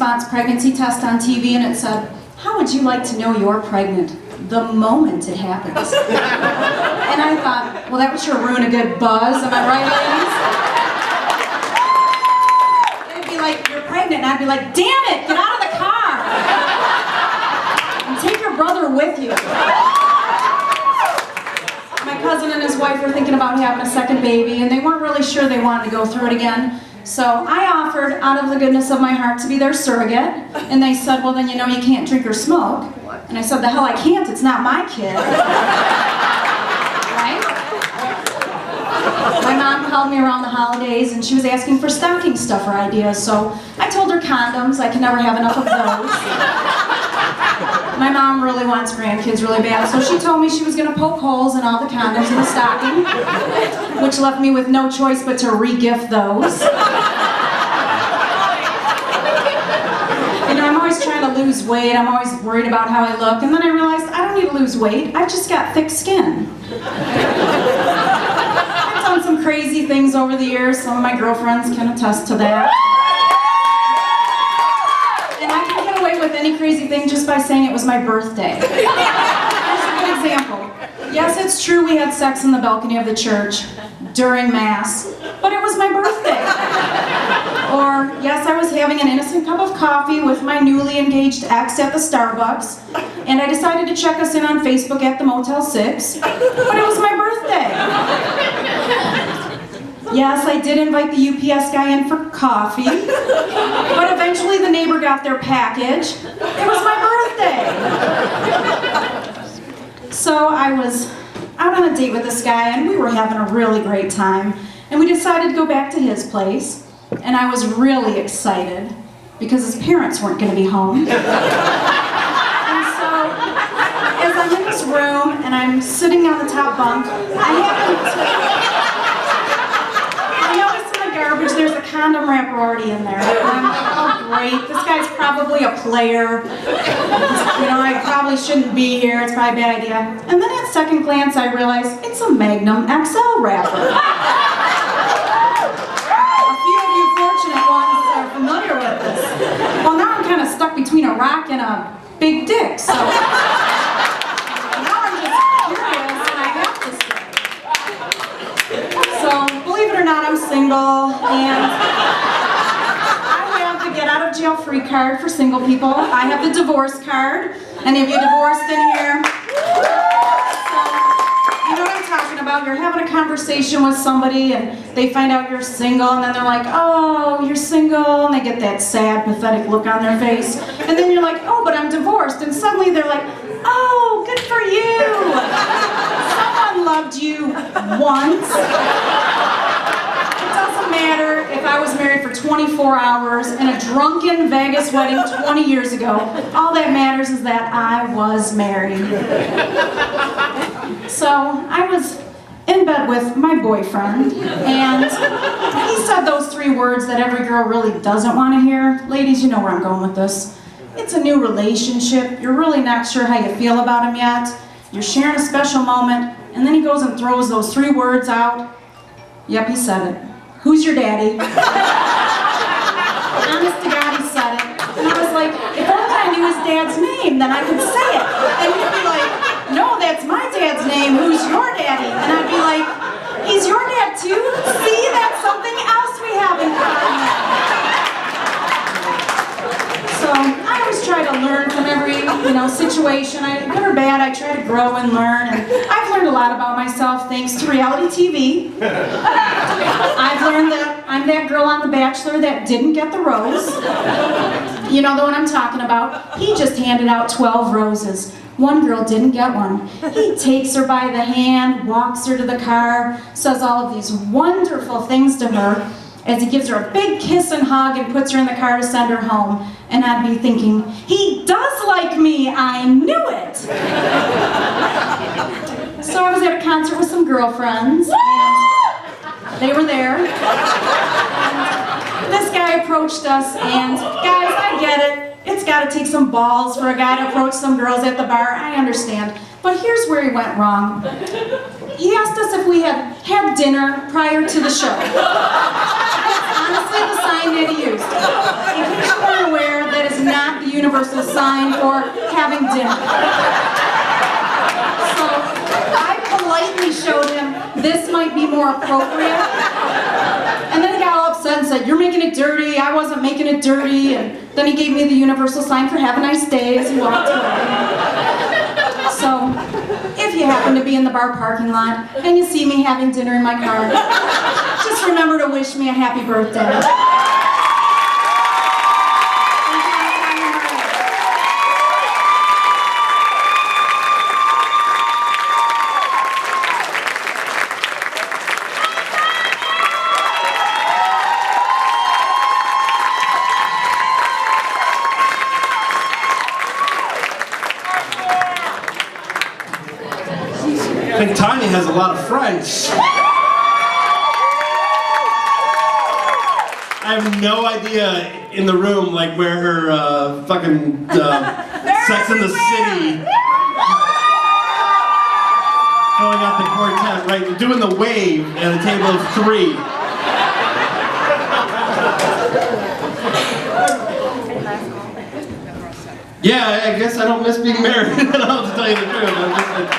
response pregnancy test on TV, and it said, "How would you like to know you're pregnant? The moment it happens." And I thought, well, that would sure ruin a good buzz, am I right, ladies? They'd be like, "You're pregnant," and I'd be like, "Damn it, get out of the car! And take your brother with you." My cousin and his wife were thinking about having a second baby, and they weren't really sure they wanted to go through it again. So I offered, out of the goodness of my heart, to be their surrogate. And they said, "Well, then you know you can't drink or smoke." And I said, "The hell I can't, it's not my kid." Right? My mom called me around the holidays, and she was asking for stocking stuffer ideas. So I told her condoms, I can never have enough of those. My mom really wants grandkids really bad, so she told me she was going to poke holes in all the condoms in the stocking, which left me with no choice but to re-gift those. You know, I'm always trying to lose weight, I'm always worried about how I look, and then I realized I don't need to lose weight, I've just got thick skin. I've done some crazy things over the years, some of my girlfriends can attest to that. With any crazy thing just by saying it was my birthday. Here's a good example. Yes, it's true we had sex in the balcony of the church during Mass, but it was my birthday. Or, yes, I was having an innocent cup of coffee with my newly engaged ex at the Starbucks, and I decided to check us in on Facebook at the Motel 6, but it was my birthday. Yes, I did invite the UPS guy in for coffee, but eventually the neighbor got their package. It was my birthday. So I was out on a date with this guy, and we were having a really great time, and we decided to go back to his place, and I was really excited because his parents weren't going to be home. And so, as I'm in this room, and I'm sitting on the top bunk, there's a condom wrapper already in there. Oh great, this guy's probably a player. You know, I probably shouldn't be here, it's probably a bad idea. And then at second glance I realized it's a Magnum XL wrapper. A few of you fortunate ones are familiar with this. Well, now I'm kind of stuck between a rock and a big dick, so now I'm just curious and I have to say. So, believe it or not, I'm single, and I have the get out of jail free card for single people. I have the divorce card. Any of you divorced in here? So, you know what I'm talking about. You're having a conversation with somebody, and they find out you're single, and then they're like, "Oh, you're single," and they get that sad, pathetic look on their face. And then you're like, "Oh, but I'm divorced," and suddenly they're like, "Oh, good for you. Someone loved you once." It doesn't matter if I was married for 24 hours in a drunken Vegas wedding 20 years ago. All that matters is that I was married. So I was in bed with my boyfriend, and he said those three words that every girl really doesn't want to hear. Ladies, you know where I'm going with this. It's a new relationship. You're really not sure how you feel about him yet. You're sharing a special moment, and then he goes and throws those three words out. Yep, he said it. "Who's your daddy?" Honest to God, he said it. And I was like, if only I knew his dad's name, then I could say it. And he'd be like, "No, that's my dad's name. Who's your daddy?" And I'd be like, "He's your dad too? See, that's something else we have in common." So I always try to learn from every, situation. Good or bad, I try to grow and learn. And I've learned a lot about myself thanks to reality TV. I've learned that I'm that girl on The Bachelor that didn't get the rose. You know the one I'm talking about. He just handed out 12 roses. One girl didn't get one. He takes her by the hand, walks her to the car, says all of these wonderful things to her as he gives her a big kiss and hug and puts her in the car to send her home. And I'd be thinking, he does like me, I knew it! So I was at a concert with some girlfriends, and they were there. And this guy approached us, and guys, I get it. It's got to take some balls for a guy to approach some girls at the bar, I understand. But here's where he went wrong. He asked us if we had had dinner prior to the show. That's honestly the sign that he used. In case you weren't aware, universal sign for having dinner. So I politely showed him this might be more appropriate. And then he got all upset and said, "You're making it dirty, I wasn't making it dirty." And then he gave me the universal sign for "Have a nice day" as he walked away. So, if you happen to be in the bar parking lot and you see me having dinner in my car, just remember to wish me a happy birthday. I think Tonya has a lot of friends. I have no idea in the room like where her fucking Sex in the City filling out the quartet, right? Doing the wave at a table of 3. Yeah, I guess I don't miss being married. I don't have to tell you the truth. I'm just like,